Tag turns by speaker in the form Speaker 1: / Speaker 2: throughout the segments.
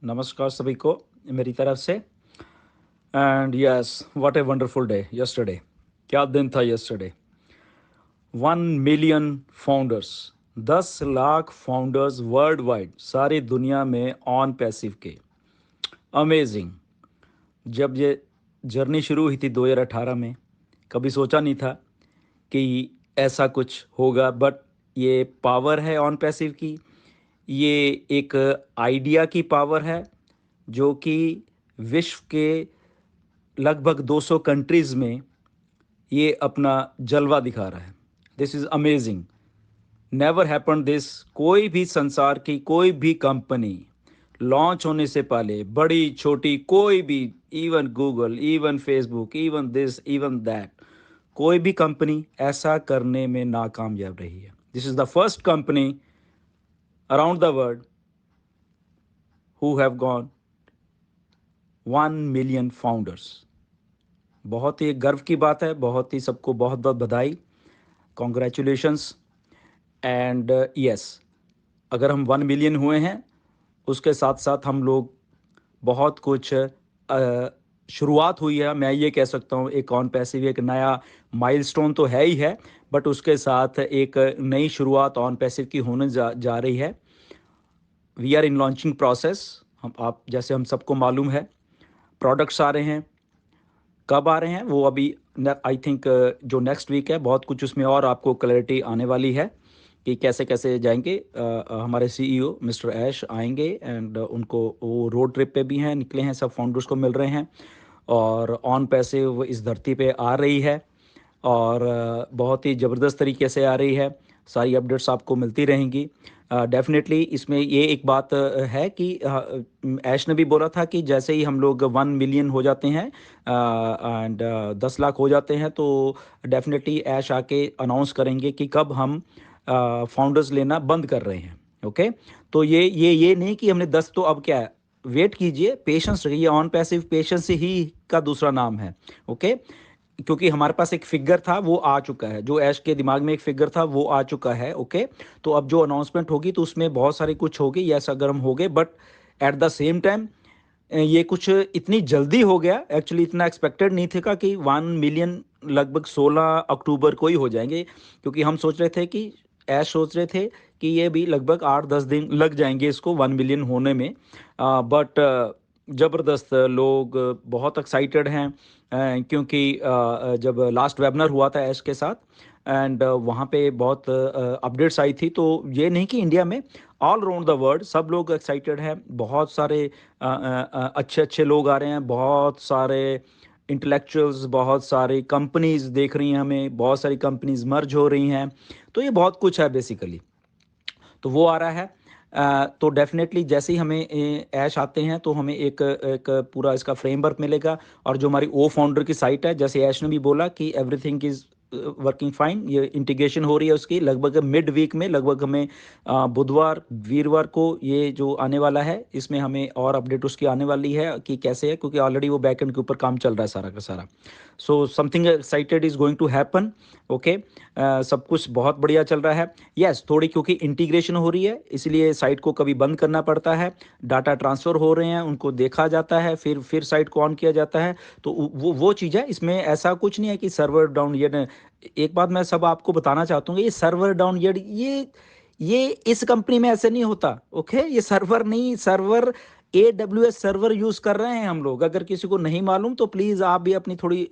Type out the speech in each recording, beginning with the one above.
Speaker 1: नमस्कार सभी को मेरी तरफ से। And yes, what a wonderful day yesterday. क्या दिन था yesterday. 1 million founders, 10 lakh founders world wide, सारी दुनिया में ऑन पैसिव के। अमेजिंग। जब ये जर्नी शुरू हुई थी 2018 में, कभी सोचा नहीं था कि ऐसा कुछ होगा, बट ये पावर है ऑन पैसिव की। ये एक आइडिया की पावर है जो कि विश्व के लगभग 200 कंट्रीज़ में ये अपना जलवा दिखा रहा है। This is amazing, never happen this. कोई भी संसार की कोई भी कंपनी लॉन्च होने से पहले, बड़ी छोटी कोई भी, even Google, even Facebook, even this, even that, कोई भी कंपनी ऐसा करने में नाकामयाब रही है। This is the first company around the world who have gone 1 million founders. बहुत ही गर्व की बात है, बहुत ही सबको बहुत बहुत बधाई, कॉन्ग्रेचुलेशंस। एंड यस, अगर हम 1 मिलियन हुए हैं, उसके साथ साथ हम लोग बहुत कुछ शुरुआत हुई है, मैं ये कह सकता हूँ। एक ऑन पैसिव एक नया माइलस्टोन तो है ही है, बट उसके साथ एक नई शुरुआत ऑन पैसिव की होने जा रही है। We are in launching process. आप जैसे हम सबको मालूम है, प्रोडक्ट्स आ रहे हैं। कब आ रहे हैं वो अभी आई थिंक जो नेक्स्ट वीक है, बहुत कुछ उसमें और आपको क्लैरिटी आने वाली है कि कैसे कैसे जाएंगे। हमारे सीईओ मिस्टर ऐश आएंगे एंड उनको वो रोड ट्रिप पे भी हैं, निकले हैं, सब फाउंडर्स को मिल रहे हैं। और ऑन पैसिव इस धरती पे आ रही है और बहुत ही ज़बरदस्त तरीके से आ रही है। सारी अपडेट्स आपको मिलती रहेंगी। डेफिनेटली इसमें ये एक बात है कि ऐश ने भी बोला था कि जैसे ही हम लोग 1 मिलियन हो जाते हैं एंड 10 लाख हो जाते हैं, तो डेफिनेटली ऐश आके अनाउंस करेंगे कि कब हम फाउंडर्स लेना बंद कर रहे हैं। ओके, तो ये नहीं कि हमने 10, तो अब क्या है, वेट कीजिए, पेशेंस रखिए। ऑन पैसिव पेशेंस ही का दूसरा नाम है। ओके, क्योंकि हमारे पास एक फिगर था वो आ चुका है, जो ऐश के दिमाग में एक फिगर था वो आ चुका है। ओके, तो अब जो अनाउंसमेंट होगी तो उसमें बहुत सारी कुछ होगी, यस, अगर हम हो गए, but at the same time ये कुछ इतनी जल्दी हो गया। एक्चुअली इतना एक्सपेक्टेड नहीं था कि 1 मिलियन लगभग 16 अक्टूबर को ही हो जाएंगे, क्योंकि हम सोच रहे थे कि ऐश सोच रहे थे कि ये भी लगभग 8-10 दिन लग जाएंगे इसको 1 मिलियन होने में। बट ज़बरदस्त लोग बहुत एक्साइटेड हैं क्योंकि जब लास्ट वेबिनार हुआ था ऐश के साथ एंड वहाँ पे बहुत अपडेट्स आई थी, तो ये नहीं कि इंडिया में, ऑल अराउंड द वर्ल्ड सब लोग एक्साइटेड हैं। बहुत सारे अच्छे अच्छे लोग आ रहे हैं, बहुत सारे इंटेलेक्चुअल्स, बहुत सारी कंपनीज देख रही हैं हमें, बहुत सारी कंपनीज मर्ज हो रही हैं। तो ये बहुत कुछ है बेसिकली, तो वो आ रहा है। तो डेफिनेटली जैसे ही हमें ऐश आते हैं तो हमें एक एक पूरा इसका फ्रेमवर्क मिलेगा। और जो हमारी ओ फाउंडर की साइट है, जैसे ऐश ने भी बोला कि एवरीथिंग इज़ वर्किंग फाइन, ये इंटीग्रेशन हो रही है उसकी लगभग मिड वीक में, लगभग हमें बुधवार वीरवार को ये जो आने वाला है, इसमें हमें और अपडेट उसकी आने वाली है कि कैसे है, क्योंकि ऑलरेडी वो बैकएंड के ऊपर काम चल रहा है सारा का सारा। So something excited is going to happen. Okay, सब कुछ बहुत बढ़िया चल रहा है। यस, थोड़ी क्योंकि इंटीग्रेशन हो रही है इसलिए साइट को कभी बंद करना पड़ता है, डाटा ट्रांसफ़र हो रहे हैं, उनको देखा जाता है, फिर साइट को ऑन किया जाता है। तो वो चीज़ है, इसमें ऐसा कुछ नहीं है कि सर्वर डाउन। ये एक बात मैं सब आपको बताना चाहता हूँ, ये सर्वर डाउन ये इस कंपनी में ऐसे नहीं होता। ओके, ये सर्वर नहीं, सर्वर AWS सर्वर यूज़ कर रहे हैं हम लोग। अगर किसी को नहीं मालूम तो प्लीज़ आप भी अपनी थोड़ी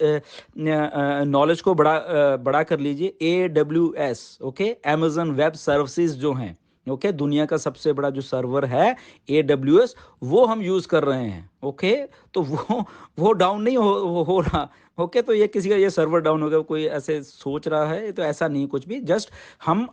Speaker 1: नॉलेज को बड़ा कर लीजिए। AWS, okay, Amazon web services जो हैं, ओके, दुनिया का सबसे बड़ा जो सर्वर है AWS, वो हम यूज़ कर रहे हैं। ओके, तो वो डाउन नहीं हो रहा। ओके, तो ये किसी का ये सर्वर डाउन हो गया, कोई ऐसे सोच रहा है, तो ऐसा नहीं कुछ भी। जस्ट हम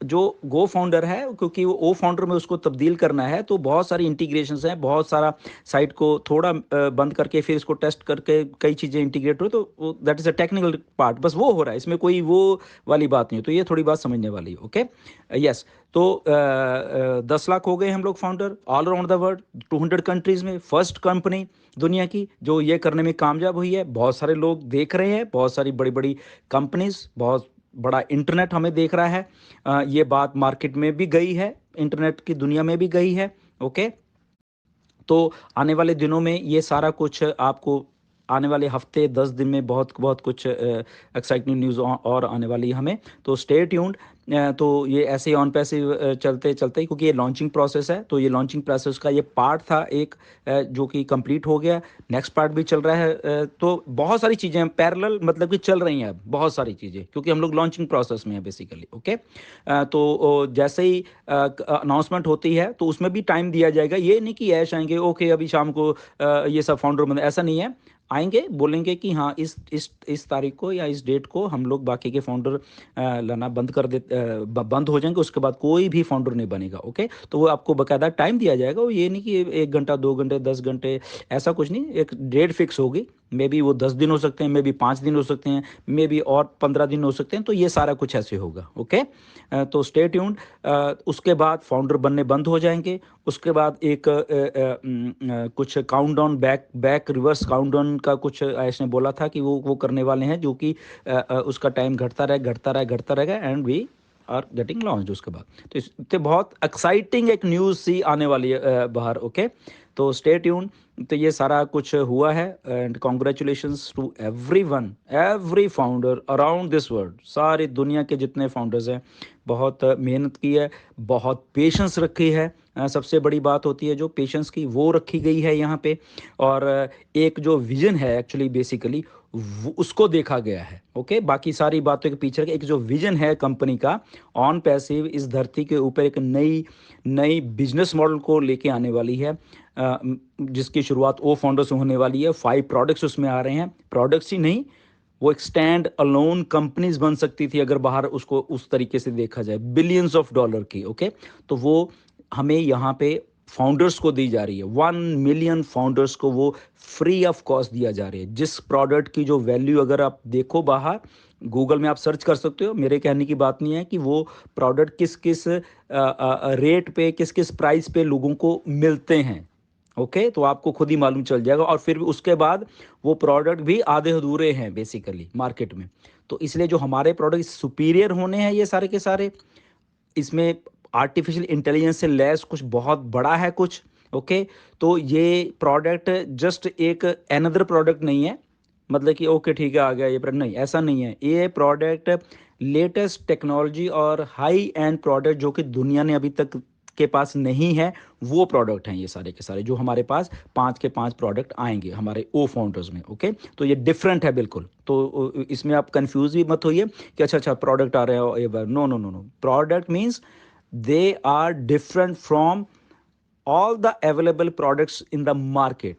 Speaker 1: जो गो फाउंडर है, क्योंकि वो ओ फाउंडर में उसको तब्दील करना है, तो बहुत सारी इंटीग्रेशंस हैं, बहुत सारा साइट को थोड़ा बंद करके फिर इसको टेस्ट करके कई चीज़ें इंटीग्रेट हो, तो that is a technical part, बस वो हो रहा है, इसमें कोई वो वाली बात नहीं है। तो ये थोड़ी बात समझने वाली है। ओके, यस, तो 10 लाख हो गए हम लोग founder all around the world, 200 countries में, फर्स्ट कंपनी दुनिया की जो ये करने में कामयाब हुई है। बहुत सारे लोग देख रहे हैं, बहुत सारी बड़ी बड़ी कंपनीज, बहुत बड़ा इंटरनेट हमें देख रहा है। ये बात मार्केट में भी गई है, इंटरनेट की दुनिया में भी गई है। ओके, तो आने वाले दिनों में ये सारा कुछ आपको आने वाले हफ्ते 10 दिन में बहुत बहुत कुछ एक्साइटिंग न्यूज़ और आने वाली है हमें, तो स्टे ट्यून्ड। तो ये ऐसे ही ऑन पैसिव चलते चलते, क्योंकि ये लॉन्चिंग प्रोसेस है, तो ये लॉन्चिंग प्रोसेस का ये पार्ट था एक, जो कि कंप्लीट हो गया। नेक्स्ट पार्ट भी चल रहा है, तो बहुत सारी चीज़ें पैरेलल मतलब कि चल रही हैं अब, बहुत सारी चीज़ें, क्योंकि हम लोग लॉन्चिंग प्रोसेस में है बेसिकली। ओके, तो जैसे ही अनाउंसमेंट होती है तो उसमें भी टाइम दिया जाएगा। ये नहीं कि ऐश आएंगे ओके अभी शाम को ये सब फाउंडर बंद, ऐसा नहीं है। आएंगे, बोलेंगे कि हाँ इस तारीख को या इस डेट को हम लोग बाकी के फाउंडर लाना बंद कर दे, बंद हो जाएंगे, उसके बाद कोई भी फाउंडर नहीं बनेगा। ओके, तो वो आपको बकायदा टाइम दिया जाएगा। वो ये नहीं कि 1 घंटा 2 घंटे 10 घंटे, ऐसा कुछ नहीं। एक डेट फिक्स होगी, मे बी वो 10 दिन हो सकते हैं, मे बी 5 दिन हो सकते हैं, मे बी और 15 दिन हो सकते हैं। तो ये सारा कुछ ऐसे होगा। ओके, तो स्टे ट्यून्ड। उसके बाद फाउंडर बनने बंद हो जाएंगे। उसके बाद एक कुछ काउंटडाउन, बैक रिवर्स काउंटडाउन का कुछ ऐसे बोला था कि वो करने वाले हैं, जो कि उसका टाइम घटता रहेगा and we are getting launch उसके बाद। तो इससे बहुत एक्साइटिंग एक न्यूज़ सी आने वाली है बाहर। ओके, तो स्टे ट्यून। तो ये सारा कुछ हुआ है and congratulations to every founder around this world. सारी दुनिया के जितने फाउंडर्स हैं, बहुत मेहनत की है, बहुत पेशेंस रखी है। सबसे बड़ी बात होती है जो पेशेंस की, वो रखी गई है यहाँ पे। और एक जो विजन है एक्चुअली बेसिकली उसको देखा गया है। ओके, बाकी सारी बातों के पीछे एक जो विजन है कंपनी का, ऑन पैसिव इस धरती के ऊपर एक नई बिजनेस मॉडल को लेके आने वाली है, जिसकी शुरुआत ओ फाउंडर से होने वाली है। 5 प्रोडक्ट्स उसमें आ रहे हैं, प्रोडक्ट्स ही नहीं, वो एक स्टैंड अलोन कंपनीज बन सकती थी अगर बाहर उसको उस तरीके से देखा जाए, बिलियंस ऑफ डॉलर की। ओके, तो वो हमें यहाँ पे फाउंडर्स को दी जा रही है। 1 मिलियन फाउंडर्स को वो फ्री ऑफ कॉस्ट दिया जा रही है। जिस प्रोडक्ट की जो वैल्यू अगर आप देखो बाहर गूगल में, आप सर्च कर सकते हो, मेरे कहने की बात नहीं है, कि वो प्रोडक्ट किस किस रेट पे, किस किस प्राइस पे लोगों को मिलते हैं। ओके, तो आपको खुद ही मालूम चल जाएगा। और फिर उसके बाद वो प्रोडक्ट भी आधे अधूरे हैं बेसिकली मार्केट में। तो इसलिए जो हमारे प्रोडक्ट सुपीरियर होने हैं ये सारे के सारे, इसमें आर्टिफिशियल इंटेलिजेंस से लैस कुछ बहुत बड़ा है कुछ। ओके, तो ये प्रोडक्ट जस्ट एक अनदर प्रोडक्ट नहीं है, मतलब कि ओके ठीक है आ गया ये प्रोडक्ट, नहीं, ऐसा नहीं है। ये प्रोडक्ट लेटेस्ट टेक्नोलॉजी और हाई एंड प्रोडक्ट जो कि दुनिया ने अभी तक के पास नहीं है, वो प्रोडक्ट हैं ये सारे के सारे, जो हमारे पास 5 के 5 प्रोडक्ट आएंगे हमारे ओ फाउंडर्स में। ओके, तो ये डिफरेंट है बिल्कुल। तो इसमें आप कंफ्यूज भी मत होइए कि अच्छा प्रोडक्ट आ रहे हो ये बार, no no no no, product means they are different from all the available products in the market.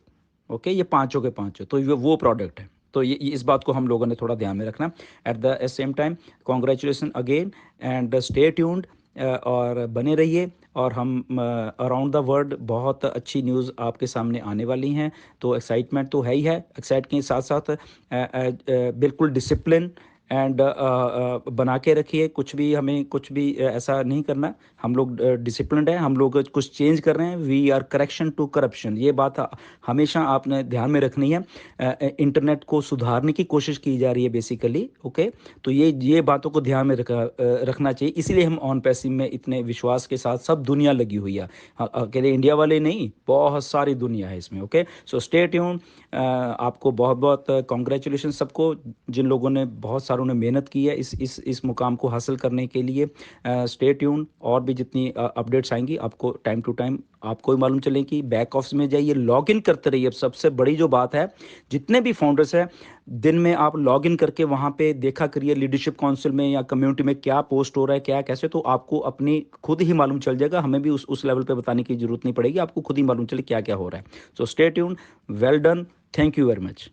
Speaker 1: Okay, ये पांचों के पांचों तो ये वो प्रोडक्ट है। तो ये इस बात को हम लोगों ने थोड़ा ध्यान में रखना। At the same time congratulation again and stay tuned, और बने रहिए। और हम अराउंड द वर्ल्ड बहुत अच्छी न्यूज़ आपके सामने आने वाली हैं। तो एक्साइटमेंट तो है ही है, एक्साइट के साथ साथ बिल्कुल डिसिप्लिन एंड बना के रखिए। कुछ भी हमें कुछ भी ऐसा नहीं करना। हम लोग डिसिप्लिन्ड हैं, हम लोग कुछ चेंज कर रहे हैं, we are correction to corruption, ये बात हमेशा आपने ध्यान में रखनी है। इंटरनेट को सुधारने की कोशिश की जा रही है बेसिकली। ओके, तो ये बातों को ध्यान में रखना चाहिए। इसीलिए हम ऑन पैसिव में इतने विश्वास के साथ सब दुनिया लगी हुई है, अकेले इंडिया वाले नहीं, बहुत सारी दुनिया है इसमें। Okay, so stay tune. आपको बहुत बहुत कॉन्ग्रेचुलेशन सबको, जिन लोगों ने बहुत सारों ने मेहनत की है इस मुकाम को हासिल करने के लिए। स्टे ट्यून, और भी जितनी अपडेट्स आएंगी आपको टाइम टू टाइम आपको ही मालूम चले कि बैक ऑफिस में जाइए, लॉग इन करते रहिए। अब सबसे बड़ी जो बात है, जितने भी फाउंडर्स हैं, दिन में आप लॉग इन करके वहाँ पे देखा करिए लीडरशिप काउंसिल में या कम्युनिटी में क्या पोस्ट हो रहा है, क्या कैसे, तो आपको अपनी खुद ही मालूम चल जाएगा। हमें भी उस लेवल पे बताने की जरूरत नहीं पड़ेगी, आपको खुद ही मालूम चले क्या क्या हो रहा है। So stay tune, well done, thank you very much.